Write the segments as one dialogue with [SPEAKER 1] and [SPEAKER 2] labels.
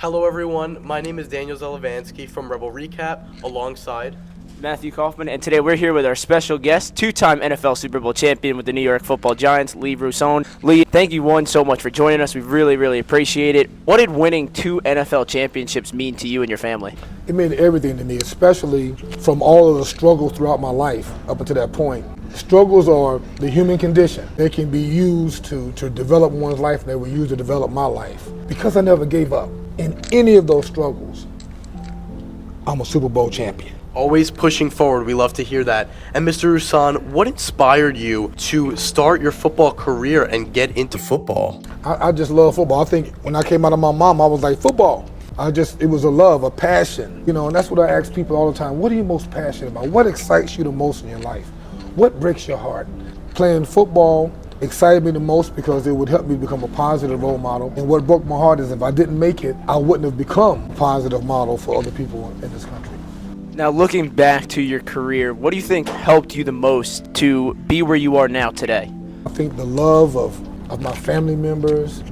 [SPEAKER 1] Hello everyone, my name is Daniel Zelevansky from Rebel Recap alongside
[SPEAKER 2] Matthew Kaufman, and today we're here with our special guest, two-time NFL Super Bowl champion with the New York Football Giants, Rouson. Lee, thank you so much for joining us. We really appreciate it. What did winning 2 NFL championships mean to you and your family?
[SPEAKER 3] It meant everything to me, especially from all of the struggles throughout my life up until that point. Struggles are the human condition. They can be used to develop one's life, and they were used to develop my life. Because I never gave up in any of those struggles, I'm a Super Bowl champion.
[SPEAKER 1] always pushing forward. We love to hear that. And Mr. Rouson, what inspired you to start your football career and get into football?
[SPEAKER 3] I just love football. I think when I came out of my mom, I was like, football. It was a love, a passion, and that's what I ask people all the time. What are you most passionate about? What excites you the most in your life? What breaks your heart? Playing football excited me the most because it would help me become a positive role model. And what broke my heart is if I didn't make it, I wouldn't have become a positive model for other people in this country.
[SPEAKER 2] Now, looking back to your career, what do you think helped you the most to be where you are now today?
[SPEAKER 3] I think the love of my family members,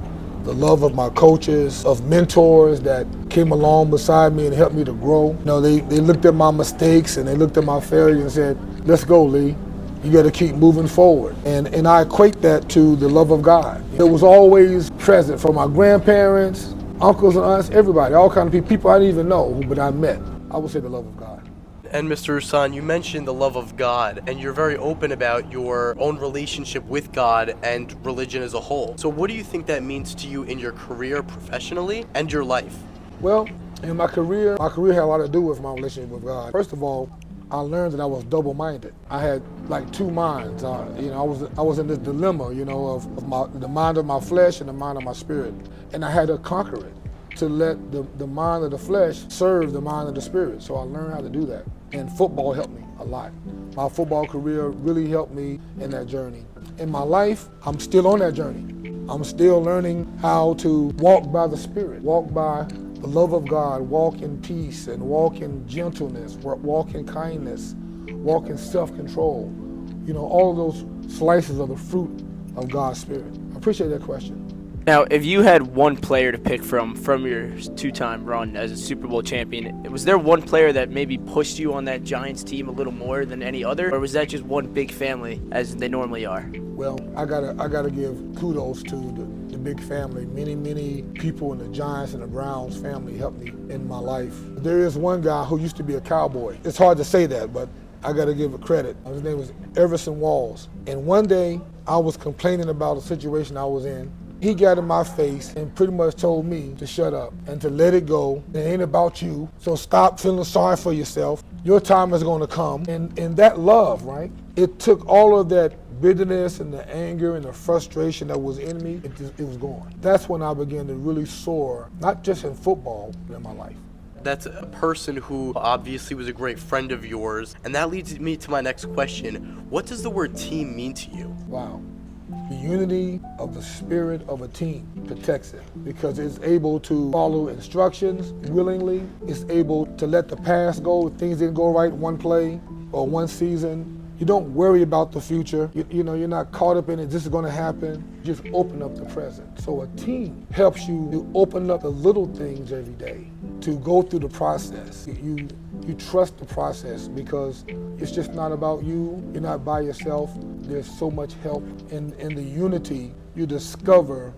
[SPEAKER 3] the love of my coaches, of mentors that came along beside me and helped me to grow. They looked at my mistakes and they looked at my failure and said, let's go, Lee. You got to keep moving forward. And I equate that to the love of God. It was always present from my grandparents, uncles and aunts, everybody, all kinds of people I didn't even know, but I met. I would say the love of God.
[SPEAKER 1] And Mr. Rouson, you mentioned the love of God, and you're very open about your own relationship with God and religion as a whole. So what do you think that means to you in your career professionally and your life?
[SPEAKER 3] Well, in my career had a lot to do with my relationship with God. First of all, I learned that I was double-minded. I had like two minds. I was in this dilemma, of the mind of my flesh and the mind of my spirit. And I had to conquer it, to let the mind of the flesh serve the mind of the spirit. So I learned how to do that. And football helped me a lot. My football career really helped me in that journey. In my life, I'm still on that journey. I'm still learning how to walk by the Spirit, walk by the love of God, walk in peace and walk in gentleness, walk in kindness, walk in self-control. All of those slices of the fruit of God's Spirit. I appreciate that question.
[SPEAKER 2] Now, if you had one player to pick from your two-time run as a Super Bowl champion, was there one player that maybe pushed you on that Giants team a little more than any other, or was that just one big family as they normally are?
[SPEAKER 3] Well, I gotta give kudos to the big family. Many people in the Giants and the Browns family helped me in my life. There is one guy who used to be a cowboy. It's hard to say that, but I gotta give it credit. His name was Everson Walls. And one day, I was complaining about a situation I was in. He got in my face and pretty much told me to shut up and to let it go. It ain't about you, so stop feeling sorry for yourself. Your time is gonna come. And that love, right? It took all of that bitterness and the anger and the frustration that was in me, it was gone. That's when I began to really soar, not just in football, but in my life.
[SPEAKER 1] That's a person who obviously was a great friend of yours, and that leads me to my next question. What does the word team mean to you?
[SPEAKER 3] Wow. The unity of the spirit of a team protects it because it's able to follow instructions willingly. It's able to let the past go if things didn't go right one play or one season. You don't worry about the future. You're not caught up in it. This is going to happen. You just open up the present. So a team helps you to open up the little things every day, to go through the process. You trust the process because it's just not about you. You're not by yourself. There's so much help. In the unity, you discover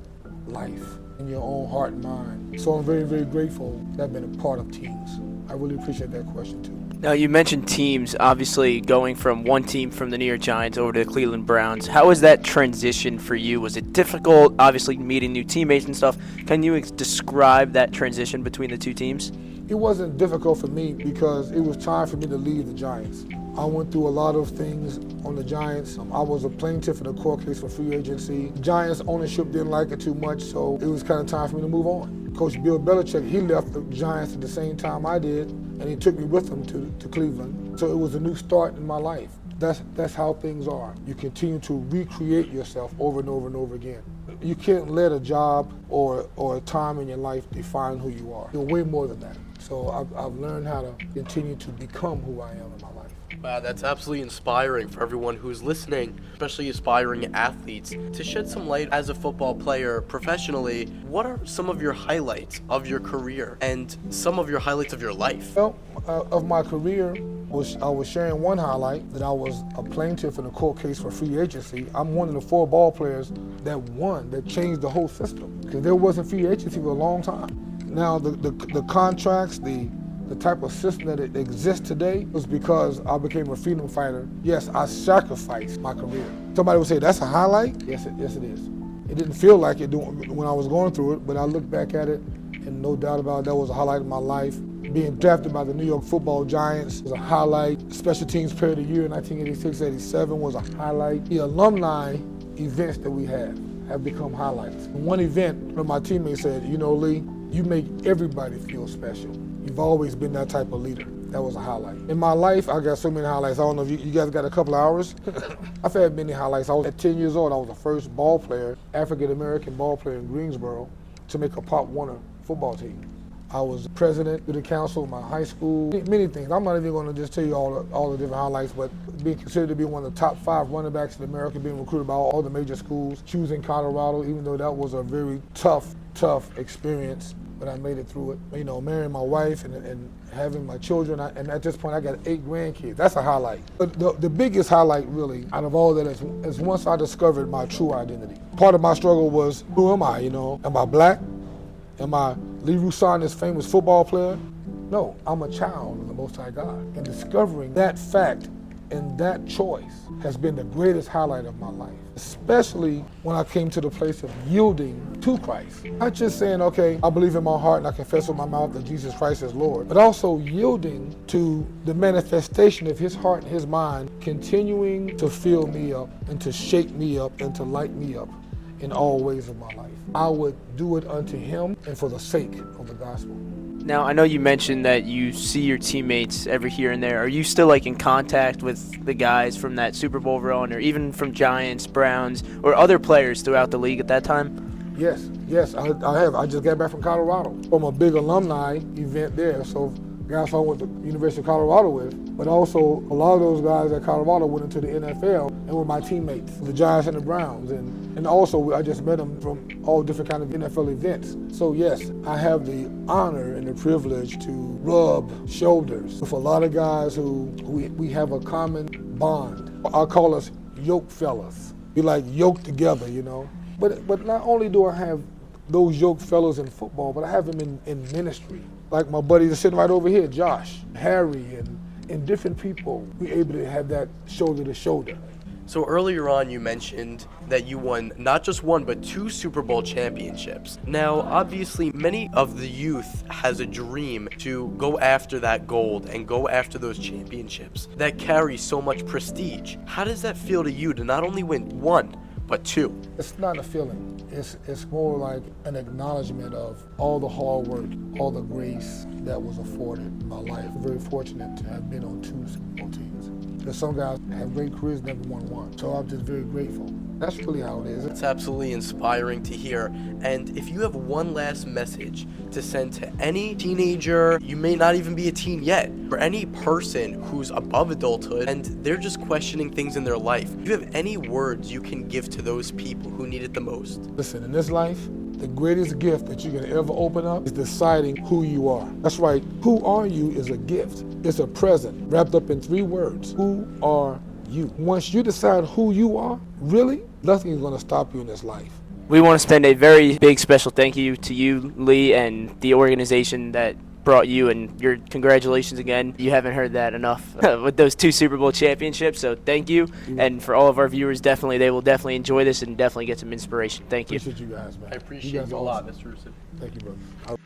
[SPEAKER 3] life in your own heart and mind. So I'm very grateful that I've been a part of teams. I really appreciate that question too.
[SPEAKER 2] Now, you mentioned teams, obviously going from one team from the New York Giants over to the Cleveland Browns. How was that transition for you? Was it difficult, obviously meeting new teammates and stuff? Can you describe that transition between the two teams?
[SPEAKER 3] It wasn't difficult for me because it was time for me to leave the Giants. I went through a lot of things on the Giants. I was a plaintiff in a court case for free agency. Giants ownership didn't like it too much, so it was kind of time for me to move on. Coach Bill Belichick, he left the Giants at the same time I did, and he took me with him to Cleveland. So it was a new start in my life. That's how things are. You continue to recreate yourself over and over and over again. You can't let a job or a time in your life define who you are. You're way more than that. So I've learned how to continue to become who I am in my life.
[SPEAKER 1] Wow, that's absolutely inspiring for everyone who's listening, especially aspiring athletes. To shed some light as a football player professionally, what are some of your highlights of your career and some of your highlights of your life?
[SPEAKER 3] Well, of my career, I was sharing one highlight that I was a plaintiff in a court case for free agency. I'm one of the 4 ball players that changed the whole system, because there wasn't free agency for a long time. Now the contracts, the type of system that it exists today was because I became a freedom fighter. Yes, I sacrificed my career. Somebody would say, that's a highlight? Yes, it is. It didn't feel like it when I was going through it, but I look back at it, and no doubt about it, that was a highlight of my life. Being drafted by the New York Football Giants was a highlight. Special Teams Player of the Year in 1986-87 was a highlight. The alumni events that we have become highlights. In one event, one of my teammates said, you know, Lee, you make everybody feel special. You've always been that type of leader. That was a highlight. In my life, I got so many highlights. I don't know if you guys got a couple of hours. I've had many highlights. At 10 years old, I was the first ball player, African-American ball player in Greensboro, to make a Pop Warner football team. I was president of the council of my high school, many things. I'm not even going to just tell you all the different highlights, but being considered to be one of the top 5 running backs in America, being recruited by all the major schools, choosing Colorado, even though that was a very tough experience, but I made it through it. You know, marrying my wife and having my children, and at this point I got 8 grandkids. That's a highlight. But the biggest highlight really out of all that is once I discovered my true identity. Part of my struggle was, who am I, you know? Am I black? Am I Lee Rouson, this famous football player? No, I'm a child of the Most High God. And discovering that fact and that choice has been the greatest highlight of my life, especially when I came to the place of yielding to Christ. Not just saying, okay, I believe in my heart and I confess with my mouth that Jesus Christ is Lord, but also yielding to the manifestation of His heart and His mind, continuing to fill me up and to shake me up and to light me up in all ways of my life. I would do it unto Him and for the sake of the gospel.
[SPEAKER 2] Now, I know you mentioned that you see your teammates every here and there. Are you still in contact with the guys from that Super Bowl run, or even from Giants, Browns, or other players throughout the league at that time?
[SPEAKER 3] Yes, I have. I just got back from Colorado from a big alumni event there. So guys I went to University of Colorado with, but also a lot of those guys at Colorado went into the NFL and were my teammates, the Giants and the Browns. And also I just met them from all different kind of NFL events. So yes, I have the honor and the privilege to rub shoulders with a lot of guys who we have a common bond. I call us yoke fellas. We like yoked together, you know. But not only do I have those yoke fellows in football, but I have them in ministry. Like my buddy that's sitting right over here, Josh, Harry, and different people. We're able to have that shoulder to shoulder.
[SPEAKER 1] So earlier on you mentioned that you won not just one, but 2 Super Bowl championships. Now, obviously, many of the youth has a dream to go after that gold and go after those championships that carry so much prestige. How does that feel to you to not only win 1, but 2?
[SPEAKER 3] It's not a feeling. It's more like an acknowledgement of all the hard work, all the grace that was afforded in my life. I'm very fortunate to have been on 2 Super Bowl teams. There's some guys have great careers, never won one. So I'm just very grateful. That's really how it is.
[SPEAKER 1] It's absolutely inspiring to hear. And if you have one last message to send to any teenager, you may not even be a teen yet, or any person who's above adulthood and they're just questioning things in their life, do you have any words you can give to those people who need it the most?
[SPEAKER 3] Listen, in this life, the greatest gift that you can ever open up is deciding who you are. That's right, who are you is a gift. It's a present wrapped up in 3 words. Who are you? Once you decide who you are, really, nothing is going to stop you in this life.
[SPEAKER 2] We want to spend a very big special thank you to you, Lee, and the organization that brought you, and your congratulations again. You haven't heard that enough with those 2 Super Bowl championships, so thank you. And for all of our viewers, they will definitely enjoy this and definitely get some inspiration. Thank you.
[SPEAKER 3] Appreciate you guys, man.
[SPEAKER 1] I appreciate you a lot, Mr. Rouson.
[SPEAKER 3] Thank you, brother.